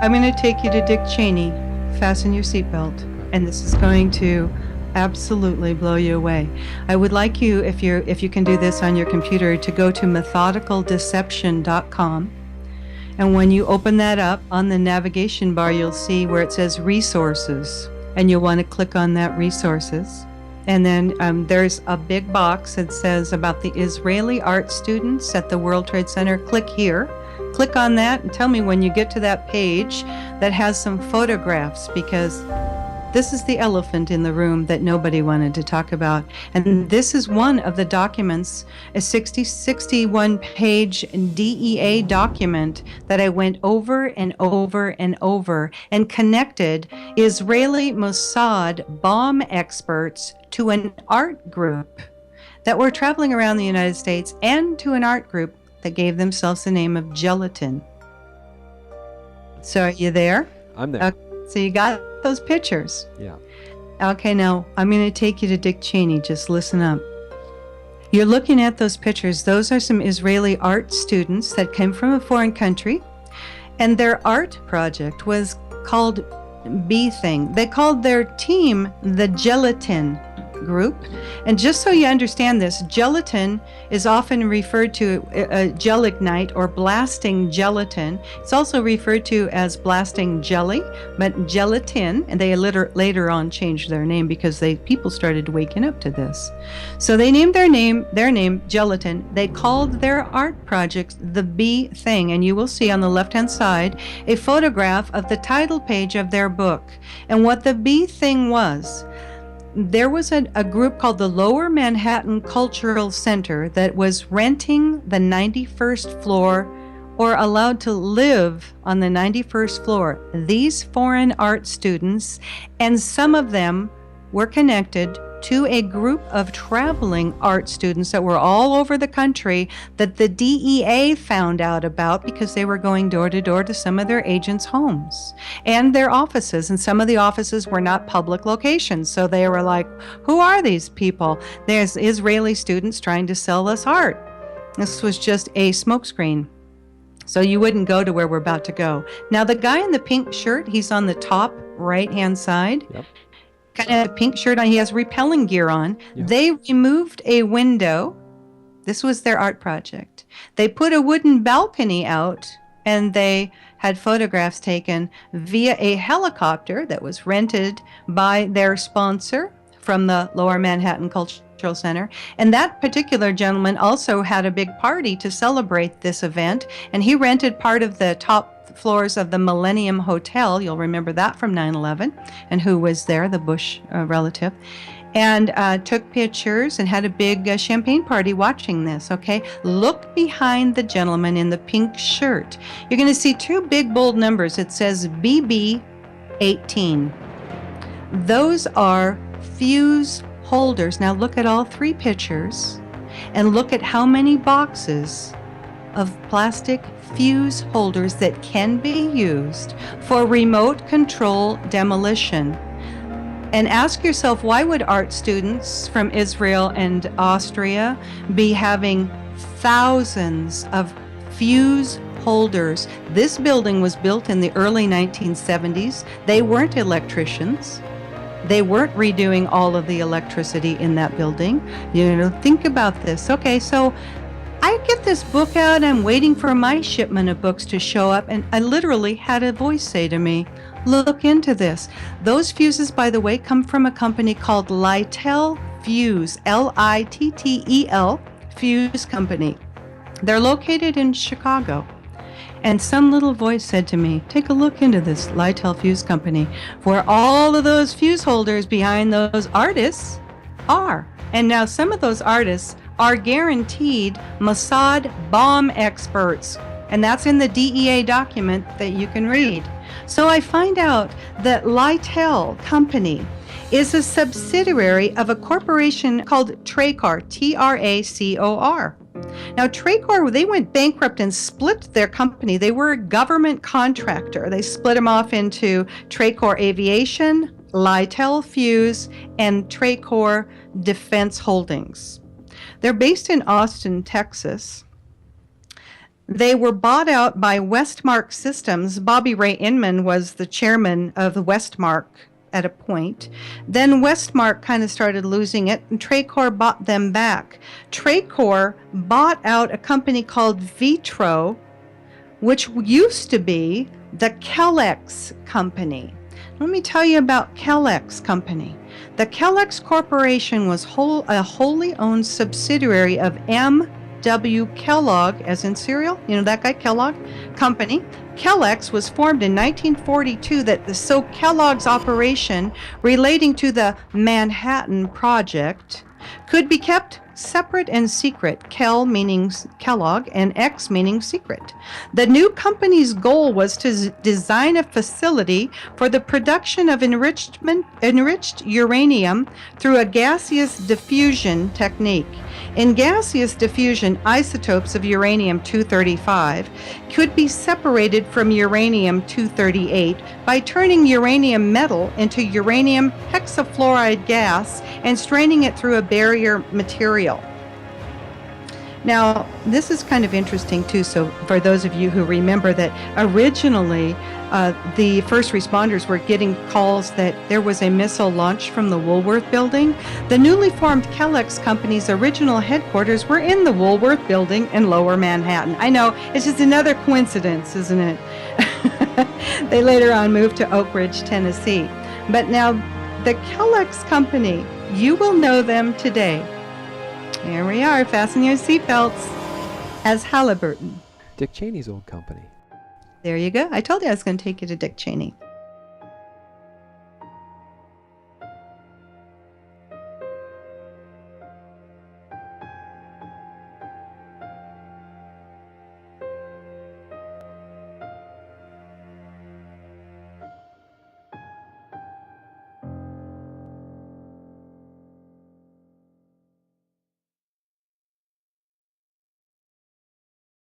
I'm going to take you to Dick Cheney. Fasten your seatbelt. And this is going to absolutely blow you away. I would like you, if you can do this on your computer, to go to methodicaldeception.com. And when you open that up, on the navigation bar, you'll see where it says resources. And you'll want to click on that resources. And then there's a big box that says about the Israeli art students at the World Trade Center. Click here. Click on that and tell me when you get to that page that has some photographs, because this is the elephant in the room that nobody wanted to talk about. And this is one of the documents, a 61-page DEA document that I went over and over and over and connected Israeli Mossad bomb experts to an art group that were traveling around the United States, and to an art group that gave themselves the name of Gelatin. So are you there? I'm there. Okay, so you got those pictures. Yeah. Okay, now I'm going to take you to Dick Cheney. Just listen up. You're looking at those pictures. Those are some Israeli art students that came from a foreign country, and their art project was called B Thing. They called their team the Gelatin Group. And just so you understand this, gelatin is often referred to gelignite or blasting gelatin. It's also referred to as blasting jelly, but gelatin, and they later on changed their name because people started waking up to this. So they named their name Gelatin. They called their art project the B Thing, and you will see on the left-hand side a photograph of the title page of their book. And what the B Thing was, there was a group called the Lower Manhattan Cultural Center that was renting the 91st floor, or allowed to live on the 91st floor. These foreign art students, and some of them were connected to a group of traveling art students that were all over the country that the DEA found out about because they were going door to door to some of their agents' homes and their offices. And some of the offices were not public locations. So they were like, who are these people? There's Israeli students trying to sell us art. This was just a smokescreen. So you wouldn't go to where we're about to go. Now, the guy in the pink shirt, he's on the top right-hand side. Yep. Kind of a pink shirt on. He has repelling gear on. Yeah. They removed a window. This was their art project. They put a wooden balcony out, and they had photographs taken via a helicopter that was rented by their sponsor from the Lower Manhattan Cultural Center. And that particular gentleman also had a big party to celebrate this event, and he rented part of the top floors of the Millennium Hotel. You'll remember that from 9/11, and who was there, the Bush relative, and took pictures and had a big champagne party watching this. Okay, look behind the gentleman in the pink shirt. You're going to see two big bold numbers. It says BB18. Those are fuse holders. Now look at all three pictures and look at how many boxes of plastic fuse holders that can be used for remote control demolition. And ask yourself, why would art students from Israel and Austria be having thousands of fuse holders? This building was built in the early 1970s. They weren't electricians. They weren't redoing all of the electricity in that building. Think about this. Okay, so I get this book out, I'm waiting for my shipment of books to show up, and I literally had a voice say to me, look into this. Those fuses, by the way, come from a company called Littel Fuse, Littel Fuse Company. They're located in Chicago. And some little voice said to me, take a look into this Littel Fuse Company, where all of those fuse holders behind those artists are. And now some of those artists are guaranteed Mossad bomb experts. And that's in the DEA document that you can read. So I find out that Littel Company is a subsidiary of a corporation called Tracor, Tracor. Now, Tracor, they went bankrupt and split their company. They were a government contractor. They split them off into Tracor Aviation, Littel Fuse, and Tracor Defense Holdings. They're based in Austin, Texas. They were bought out by Westmark Systems. Bobby Ray Inman was the chairman of the Westmark at a point. Then Westmark kind of started losing it, and Tracor bought them back. Tracor bought out a company called Vitro, which used to be the Kellex Company. Let me tell you about Kellex Company. The Kellex Corporation was a wholly owned subsidiary of M.W. Kellogg, as in cereal, you know that guy, Kellogg Company. Kellex was formed in 1942 so Kellogg's operation relating to the Manhattan Project could be kept separate and secret, Kel meaning Kellogg and X meaning secret. The new company's goal was to design a facility for the production of enriched uranium through a gaseous diffusion technique. In gaseous diffusion, isotopes of uranium-235 could be separated from uranium-238 by turning uranium metal into uranium hexafluoride gas and straining it through a barrier material. Now, this is kind of interesting too. So for those of you who remember that originally the first responders were getting calls that there was a missile launched from the Woolworth building. The newly formed Kellex Company's original headquarters were in the Woolworth building in Lower Manhattan. I know, it's just another coincidence, isn't it? They later on moved to Oak Ridge, Tennessee. But now the Kellex Company, you will know them today. Here we are, fasten your seatbelts, as Halliburton. Dick Cheney's old company. There you go. I told you I was going to take you to Dick Cheney.